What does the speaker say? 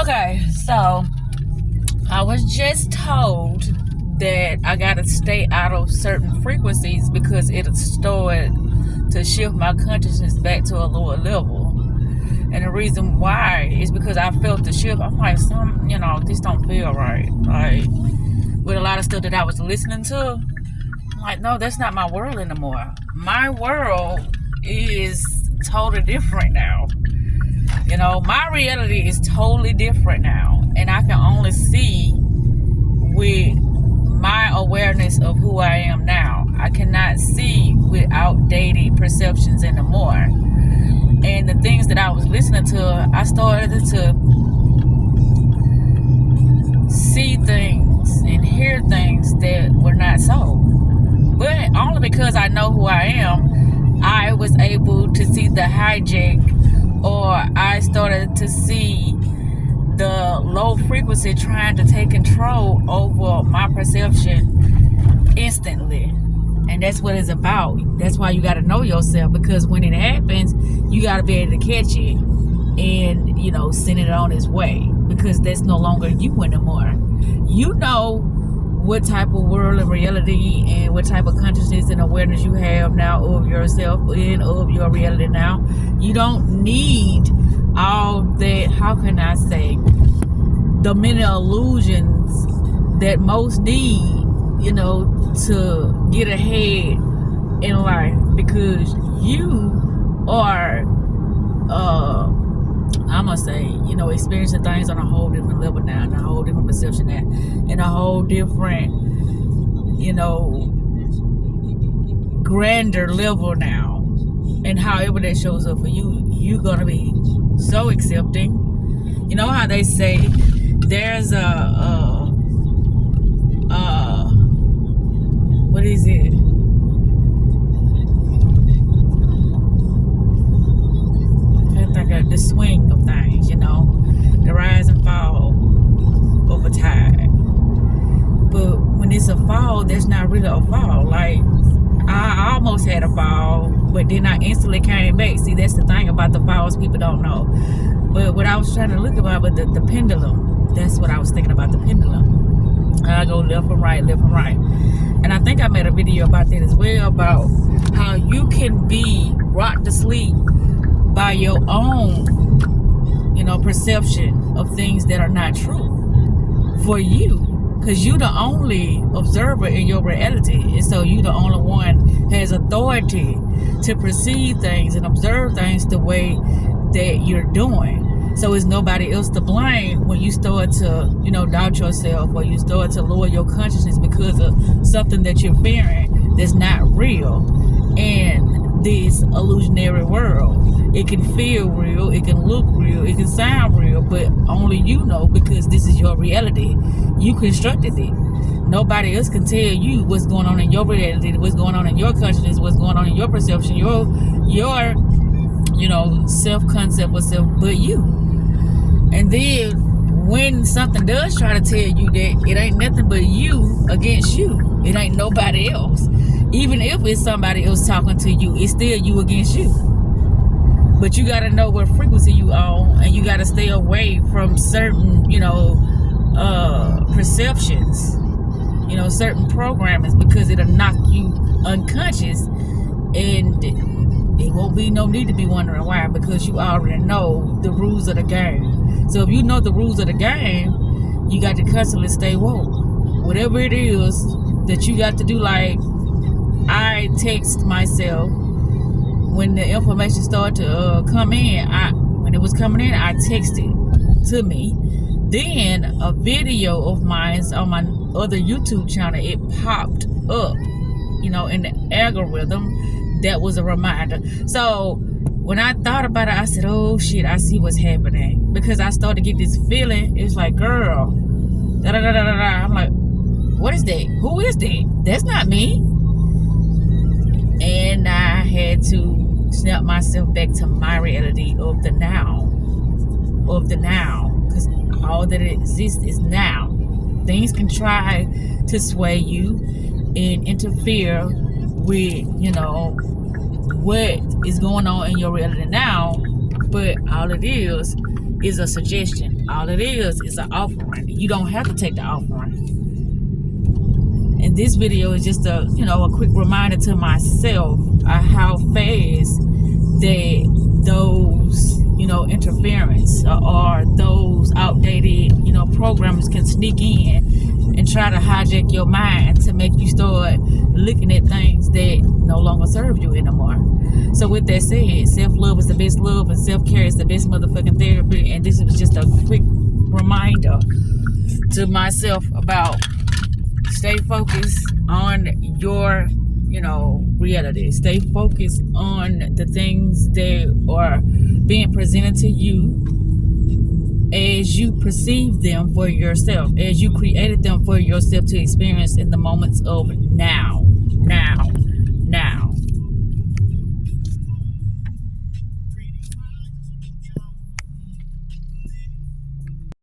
Okay, so I was just told that I gotta stay out of certain frequencies because it'll start to shift my consciousness back to a lower level. And the reason why is because I felt the shift. I'm like, this don't feel right. Like, with a lot of stuff that I was listening to, I'm like, no, that's not my world anymore. My world is totally different now. My reality is totally different now. And I can only see with my awareness of who I am now. I cannot see with outdated perceptions anymore. And the things that I was listening to, I started to see things and hear things that were not so. But only because I know who I am, I was able to see the hijack, or I started to see the low frequency trying to take control over my perception instantly. And that's what it's about. That's why you got to know yourself, because when it happens, you got to be able to catch it and, send it on its way, because that's no longer you anymore. You know what type of world and reality and what type of consciousness and awareness you have now of yourself and of your reality now. You don't need all that, how can I say, the many illusions that most need, to get ahead in life, because you are, I'm gonna say, experiencing things on a whole different level now, and a whole different perception now, and a whole different, grander level now. And however that shows up for you, you're gonna be so accepting. You know how they say there's what is it? I think of the swing of things, the rise and fall of a tide. But when it's a fall, that's not really a fall. Like, I almost had a fall, but then I instantly came back. See, that's the thing about the falls people don't know. But what I was trying to look about with the pendulum, that's what I was thinking about, the pendulum. I go left and right, left and right. And I think I made a video about that as well, about how you can be rocked to sleep by your own, perception of things that are not true for you. Because you're the only observer in your reality. And so you're the only one has authority to perceive things and observe things the way that you're doing. So it's nobody else to blame when you start to, doubt yourself, or you start to lower your consciousness because of something that you're fearing that's not real in this illusionary world. It can feel real, it can look real, it can sound real, but only you know, because this is your reality. You constructed it. Nobody else can tell you what's going on in your reality, what's going on in your consciousness, what's going on in your perception, your self-concept or self, but you. And then when something does try to tell you that it ain't nothing but you against you, it ain't nobody else. Even if it's somebody else talking to you, it's still you against you. But you got to know what frequency you on, and you got to stay away from certain, perceptions, certain programmings, because it'll knock you unconscious, and it won't be no need to be wondering why, because you already know the rules of the game. So if you know the rules of the game, you got to constantly stay woke. Whatever it is that you got to do, like I text myself when the information started to come in. When it was coming in, I texted to me. Then a video of mine on my other YouTube channel, it popped up, in the algorithm. That was a reminder. So when I thought about it, I said, oh shit, I see what's happening. Because I started to get this feeling. It was like, girl, da da da da da. I'm like, what is that? Who is that? That's not me. And I had to snap myself back to my reality of the now. Because all that exists is now. Things can try to sway you and interfere with, what is going on in your reality now, but all it is is a suggestion. All it is an offering. You don't have to take the offering. And this video is just a quick reminder to myself of how fast that those interference or those outdated programs can sneak in and try to hijack your mind to make you start looking at things that no longer serve you anymore. So with that said, self-love is the best love and self-care is the best motherfucking therapy. And this was just a quick reminder to myself about stay focused on your reality. Stay focused on the things that are being presented to you as you perceive them for yourself, as you created them for yourself to experience in the moments of now.